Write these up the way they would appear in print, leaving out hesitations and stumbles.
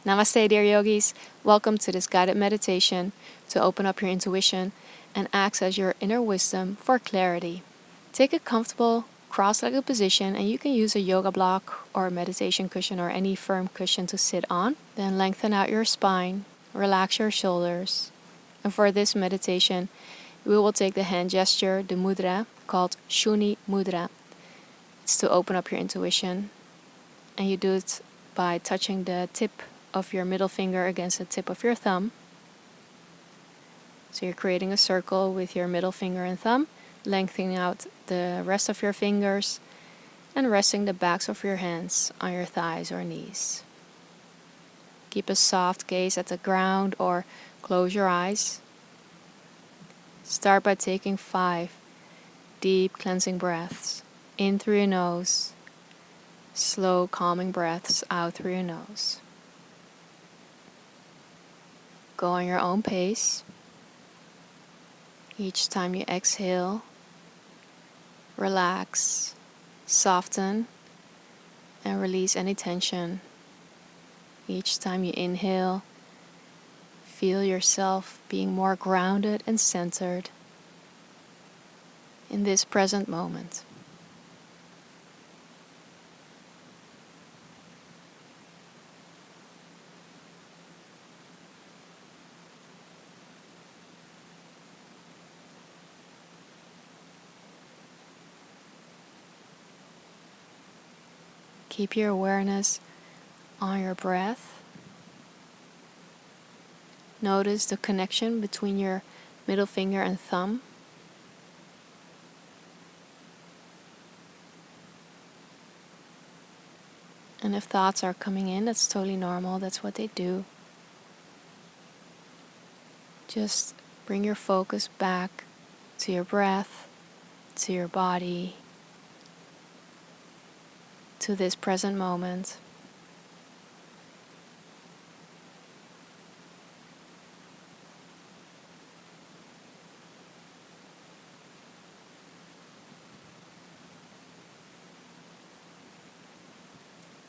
Namaste, dear yogis. Welcome to this guided meditation to open up your intuition and access your inner wisdom for clarity. Take a comfortable cross-legged position, and you can use a yoga block or a meditation cushion or any firm cushion to sit on. Then lengthen out your spine, relax your shoulders. And for this meditation, we will take the hand gesture, the mudra, called Shuni Mudra. It's to open up your intuition, and you do it by touching the tip of your middle finger against the tip of your thumb. So you're creating a circle with your middle finger and thumb, lengthening out the rest of your fingers, and resting the backs of your hands on your thighs or knees. Keep a soft gaze at the ground or close your eyes. Start by taking 5 deep cleansing breaths in through your nose, slow calming breaths out through your nose. Go on your own pace. Each time you exhale, relax, soften, and release any tension. Each time you inhale, feel yourself being more grounded and centered in this present moment. Keep your awareness on your breath. Notice the connection between your middle finger and thumb. And if thoughts are coming in, that's totally normal. That's what they do. Just bring your focus back to your breath, to your body, to this present moment.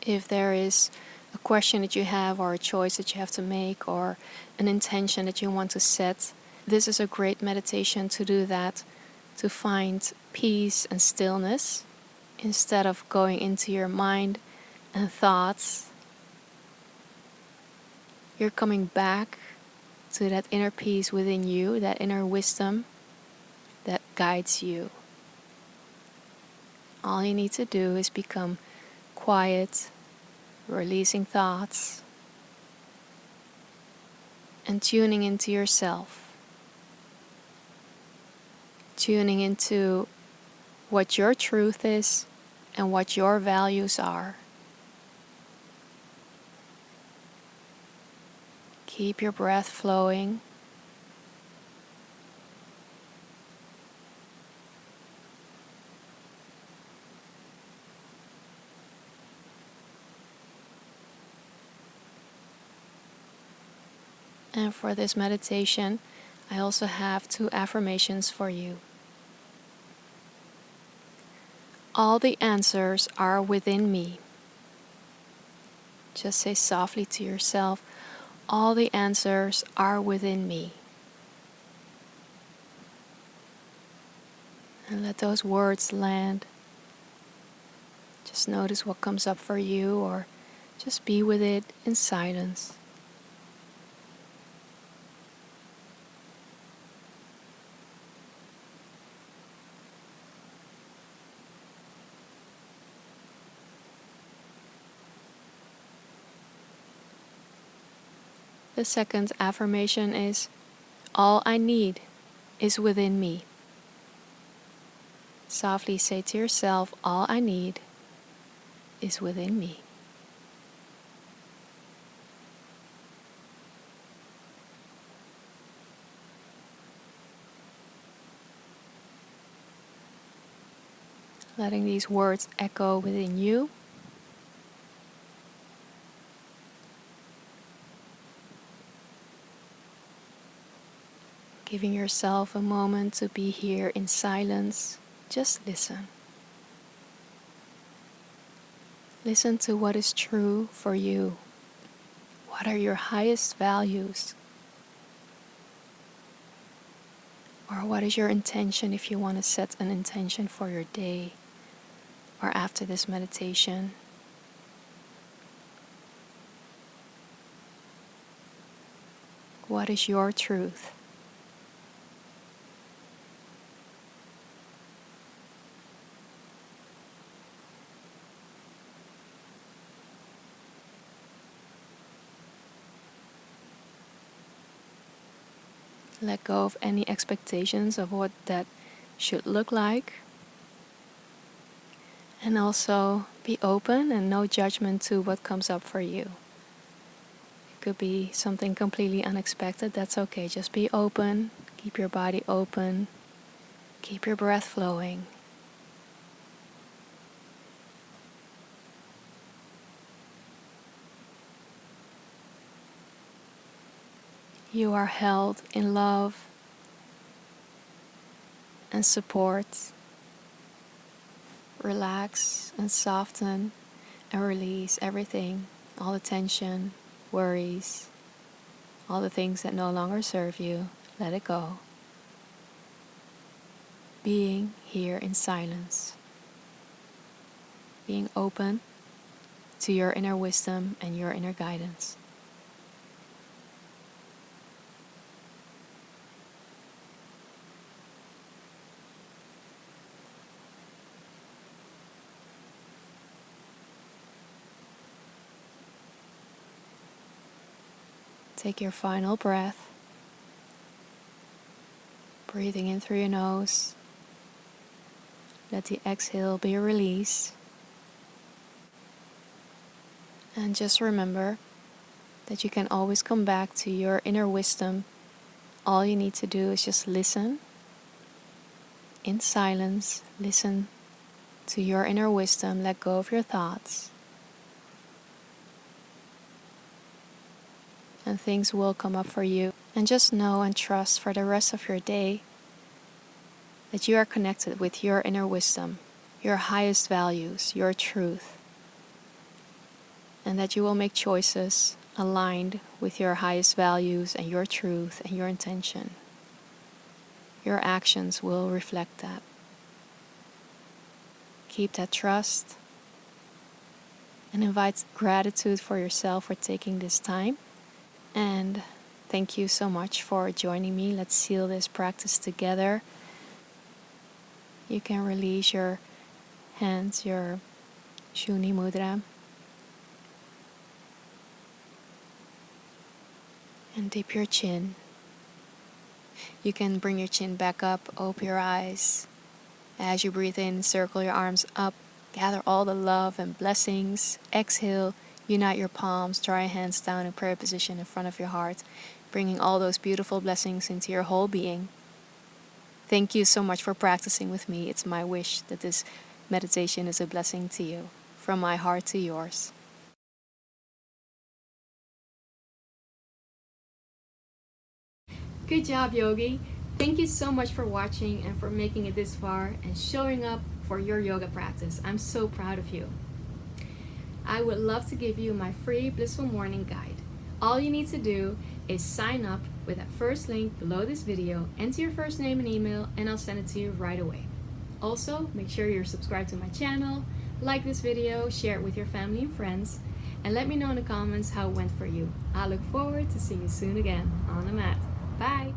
If there is a question that you have, or a choice that you have to make, or an intention that you want to set, this is a great meditation to do that, to find peace and stillness instead of going into your mind and thoughts. You're coming back to that inner peace within you, that inner wisdom that guides you. All you need to do is become quiet, releasing thoughts, and tuning into yourself. Tuning into what your truth is and what your values are. Keep your breath flowing. And for this meditation, I also have 2 affirmations for you. All the answers are within me. Just say softly to yourself, all the answers are within me. And let those words land. Just notice what comes up for you, or just be with it in silence. The second affirmation is, all I need is within me. Softly say to yourself, all I need is within me. Letting these words echo within you. Giving yourself a moment to be here in silence. Just listen. Listen to what is true for you. What are your highest values? Or what is your intention if you want to set an intention for your day or after this meditation? What is your truth? Let go of any expectations of what that should look like. And also be open and no judgment to what comes up for you. It could be something completely unexpected. That's okay. Just be open. Keep your body open. Keep your breath flowing. You are held in love and support. Relax and soften and release everything, all the tension, worries, all the things that no longer serve you. Let it go. Being here in silence. Being open to your inner wisdom and your inner guidance. Take your final breath, breathing in through your nose. Let the exhale be a release. And just remember that you can always come back to your inner wisdom. All you need to do is just listen in silence. Listen to your inner wisdom. Let go of your thoughts. And things will come up for you. And just know and trust for the rest of your day that you are connected with your inner wisdom, your highest values, your truth, and that you will make choices aligned with your highest values and your truth and your intention. Your actions will reflect that. Keep that trust and invite gratitude for yourself for taking this time. And thank you so much for joining me. Let's seal this practice together. You can release your hands, your Shuni Mudra. And dip your chin. You can bring your chin back up, open your eyes. As you breathe in, circle your arms up. Gather all the love and blessings. Exhale. Unite your palms, draw your hands down in prayer position in front of your heart, bringing all those beautiful blessings into your whole being. Thank you so much for practicing with me. It's my wish that this meditation is a blessing to you, from my heart to yours. Good job, Yogi. Thank you so much for watching and for making it this far and showing up for your yoga practice. I'm so proud of you. I would love to give you my free Blissful Morning Guide. All you need to do is sign up with that first link below this video, enter your first name and email, and I'll send it to you right away. Also, make sure you're subscribed to my channel, like this video, share it with your family and friends, and let me know in the comments how it went for you. I look forward to seeing you soon again on the mat. Bye!